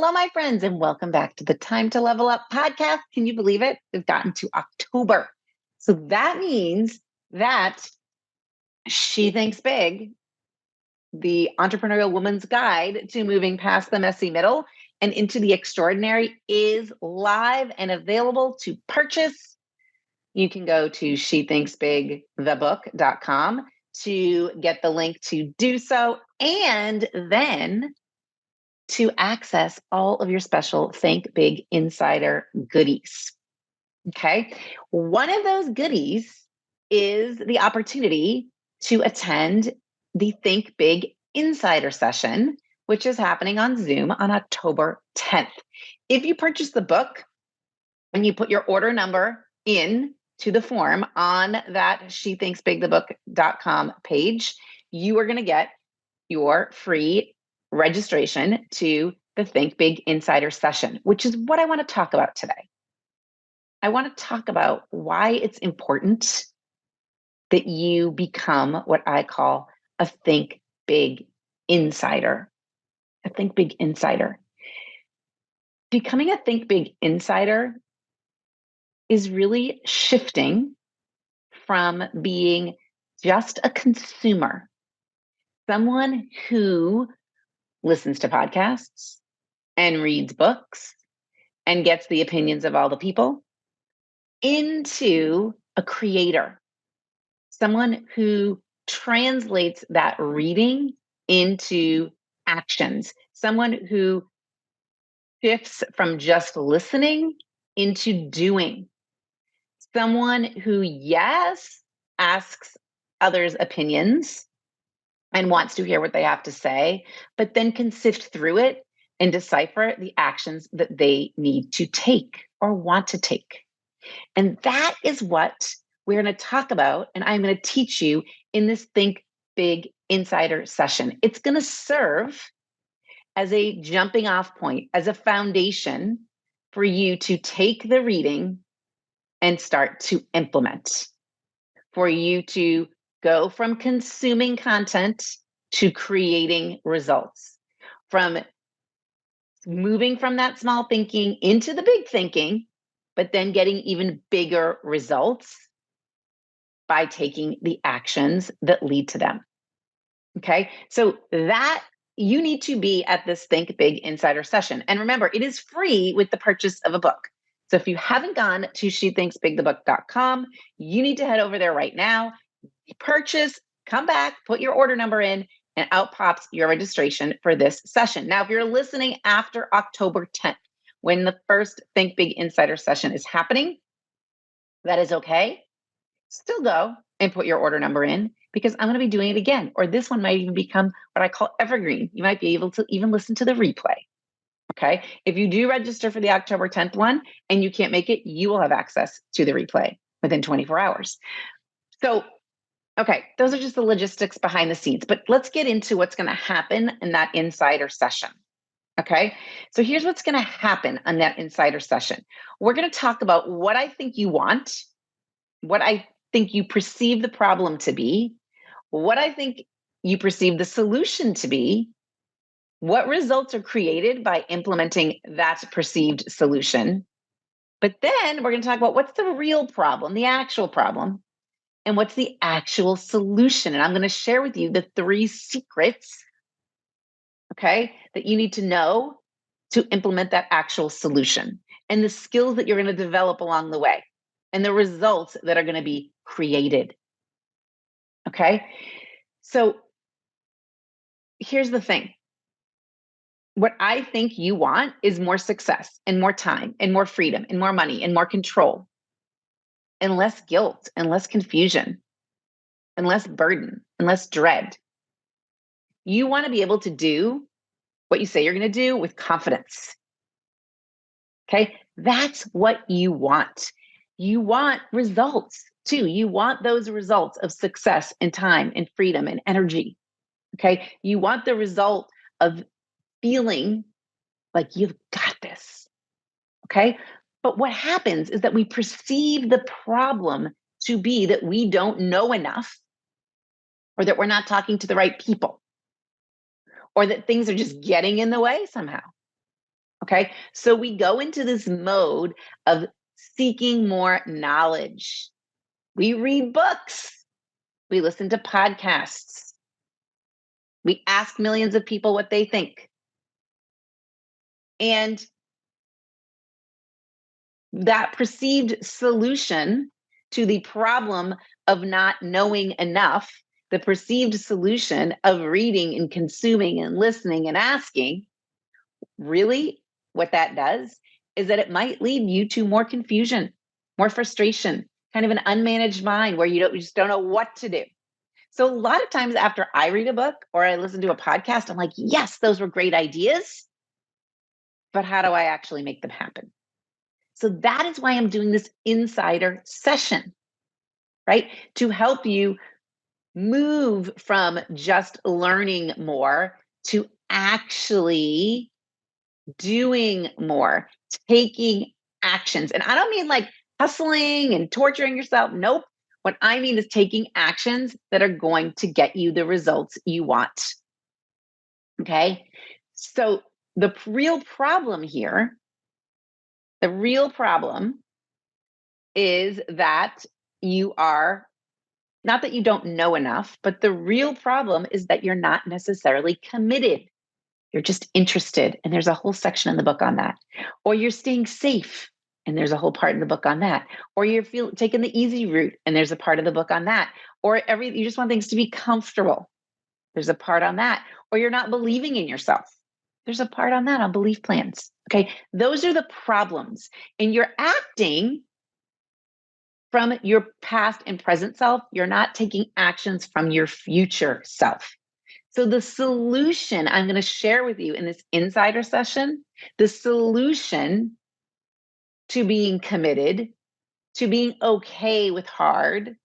Hello, my friends, and welcome back to the Time to Level Up podcast. Can you believe it? We've gotten to October. So that means that She Thinks Big, the entrepreneurial woman's guide to moving past the messy middle and into the extraordinary, is live and available to purchase. You can go to shethinksbigthebook.com to get the link to do so, and then to access all of your special Think Big Insider goodies. Okay. One of those goodies is the opportunity to attend the Think Big Insider session, which is happening on Zoom on October 10th. If you purchase the book and you put your order number in to the form on that shethinksbigthebook.com page, you are going to get your free registration to the Think Big Insider session, which is what I want to talk about today. I want to talk about why it's important that you become what I call a Think Big Insider. A Think Big Insider. Becoming a Think Big Insider is really shifting from being just a consumer, someone who listens to podcasts and reads books and gets the opinions of all the people, into a creator, someone who translates that reading into actions, someone who shifts from just listening into doing, someone who, yes, asks others' opinions and wants to hear what they have to say, but then can sift through it and decipher the actions that they need to take or want to take. And that is what we're going to talk about, and I'm going to teach you in this Think Big Insider session. It's going to serve as a jumping off point, as a foundation for you to take the reading and start to implement, for you to go from consuming content to creating results, from moving from that small thinking into the big thinking, but then getting even bigger results by taking the actions that lead to them. Okay, so that you need to be at this Think Big Insider session. And remember, it is free with the purchase of a book. So if you haven't gone to shethinksbigthebook.com, you need to head over there right now, purchase, come back, put your order number in, and out pops your registration for this session. Now, if you're listening after October 10th, when the first Think Big Insider session is happening, that is okay. Still go and put your order number in, because I'm going to be doing it again. Or this one might even become what I call evergreen. You might be able to even listen to the replay. Okay. If you do register for the October 10th one and you can't make it, you will have access to the replay within 24 hours. So, okay, those are just the logistics behind the scenes, but let's get into what's going to happen in that insider session. Okay. So here's what's going to happen on that insider session. We're going to talk about what I think you want, what I think you perceive the problem to be, what I think you perceive the solution to be, what results are created by implementing that perceived solution. But then we're going to talk about what's the real problem, the actual problem, and what's the actual solution. And I'm going to share with you the 3 secrets, okay, that you need to know to implement that actual solution, and the skills that you're going to develop along the way, and the results that are going to be created. Okay. So here's the thing. What I think you want is more success and more time and more freedom and more money and more control and less guilt and less confusion and less burden and less dread. You want to be able to do what you say you're going to do with confidence. Okay. That's what you want. You want results too. You want those results of success and time and freedom and energy. Okay. You want the result of feeling like you've got this. Okay. But what happens is that we perceive the problem to be that we don't know enough, or that we're not talking to the right people, or that things are just getting in the way somehow. Okay. So we go into this mode of seeking more knowledge. We read books, we listen to podcasts, we ask millions of people what they think. And that perceived solution to the problem of not knowing enough, the perceived solution of reading and consuming and listening and asking, really what that does is that it might lead you to more confusion, more frustration, kind of an unmanaged mind where you just don't know what to do. So a lot of times after I read a book or I listen to a podcast, I'm like, yes, those were great ideas, but how do I actually make them happen? So that is why I'm doing this insider session, right? To help you move from just learning more to actually doing more, taking actions. And I don't mean like hustling and torturing yourself. Nope. What I mean is taking actions that are going to get you the results you want. Okay. So real problem here, the real problem is that you are not that you don't know enough, but the real problem is that you're not necessarily committed. You're just interested. And there's a whole section in the book on that. Or you're staying safe. And there's a whole part in the book on that. Or you're taking the easy route. And there's a part of the book on that. Or you just want things to be comfortable. There's a part on that. Or you're not believing in yourself. There's a part on that, on belief plans. Okay. Those are the problems. And you're acting from your past and present self. You're not taking actions from your future self. So the solution I'm going to share with you in this insider session, the solution to being committed, to being okay with hard,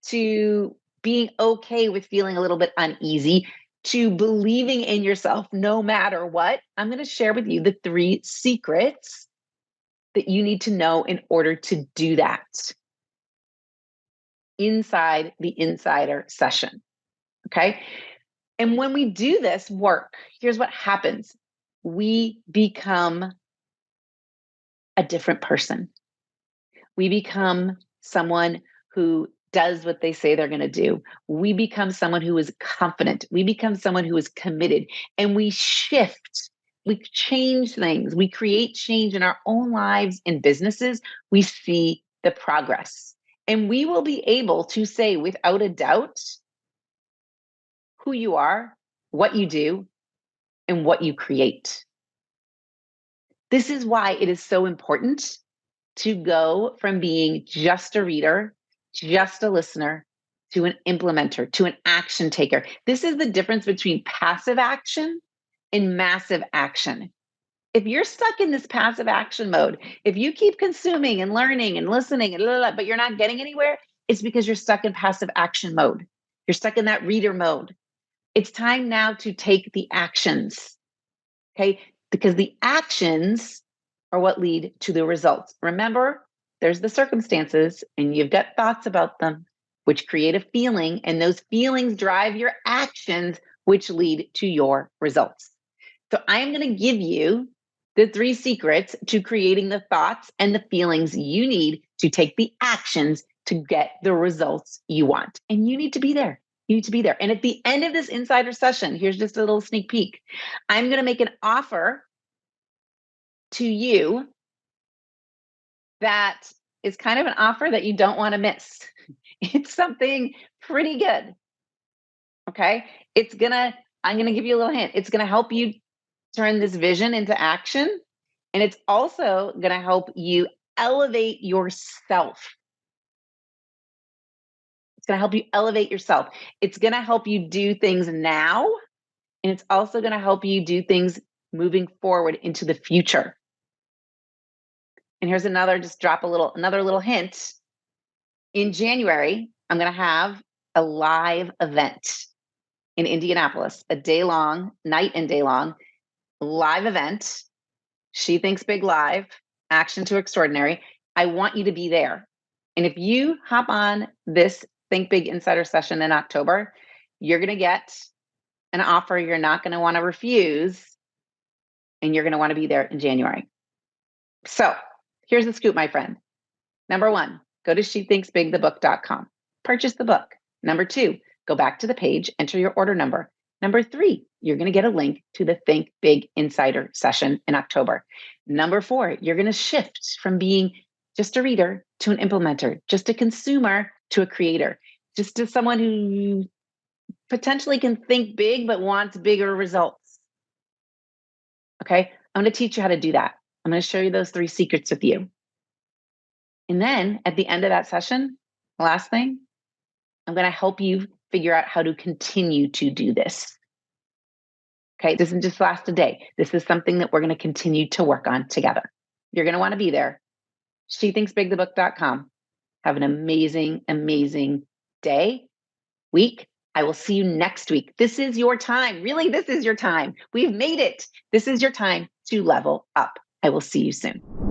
to being okay with feeling a little bit uneasy, to believing in yourself no matter what, I'm going to share with you the 3 secrets that you need to know in order to do that inside the insider session. Okay. And when we do this work, here's what happens. We become a different person. We become someone who does what they say they're going to do. We become someone who is confident. We become someone who is committed, and we shift. We change things. We create change in our own lives and businesses. We see the progress, and we will be able to say without a doubt who you are, what you do, and what you create. This is why it is so important to go from being just a reader, just a listener, to an implementer, to an action taker. This is the difference between passive action and massive action. If you're stuck in this passive action mode, if you keep consuming and learning and listening, and blah, blah, blah, but you're not getting anywhere, it's because you're stuck in passive action mode. You're stuck in that reader mode. It's time now to take the actions. Okay. Because the actions are what lead to the results. Remember, there's the circumstances, and you've got thoughts about them, which create a feeling, and those feelings drive your actions, which lead to your results. So I am going to give you the 3 secrets to creating the thoughts and the feelings you need to take the actions to get the results you want. And you need to be there. You need to be there. And at the end of this insider session, here's just a little sneak peek. I'm going to make an offer to you that is kind of an offer that you don't want to miss. It's something pretty good. Okay. I'm going to give you a little hint. It's going to help you turn this vision into action. And it's also going to help you elevate yourself. It's going to help you elevate yourself. It's going to help you do things now. And it's also going to help you do things moving forward into the future. And here's another little hint. In January, I'm going to have a live event in Indianapolis, a day long, night and day long live event. She Thinks Big Live, Action to Extraordinary. I want you to be there. And if you hop on this Think Big Insider session in October, you're going to get an offer you're not going to want to refuse. and you're going to want to be there in January. So here's the scoop, my friend. Number one, go to shethinksbigthebook.com. Purchase the book. Number two, go back to the page, enter your order number. Number three, you're going to get a link to the Think Big Insider session in October. Number four, you're going to shift from being just a reader to an implementer, just a consumer to a creator, just to someone who potentially can think big but wants bigger results. Okay, I'm going to teach you how to do that. I'm going to show you those 3 secrets with you. And then at the end of that session, the last thing, I'm going to help you figure out how to continue to do this. Okay, it doesn't just last a day. This is something that we're going to continue to work on together. You're going to want to be there. shethinksbigthebook.com. Have an amazing, amazing day, week. I will see you next week. This is your time. Really, this is your time. We've made it. This is your time to level up. I will see you soon.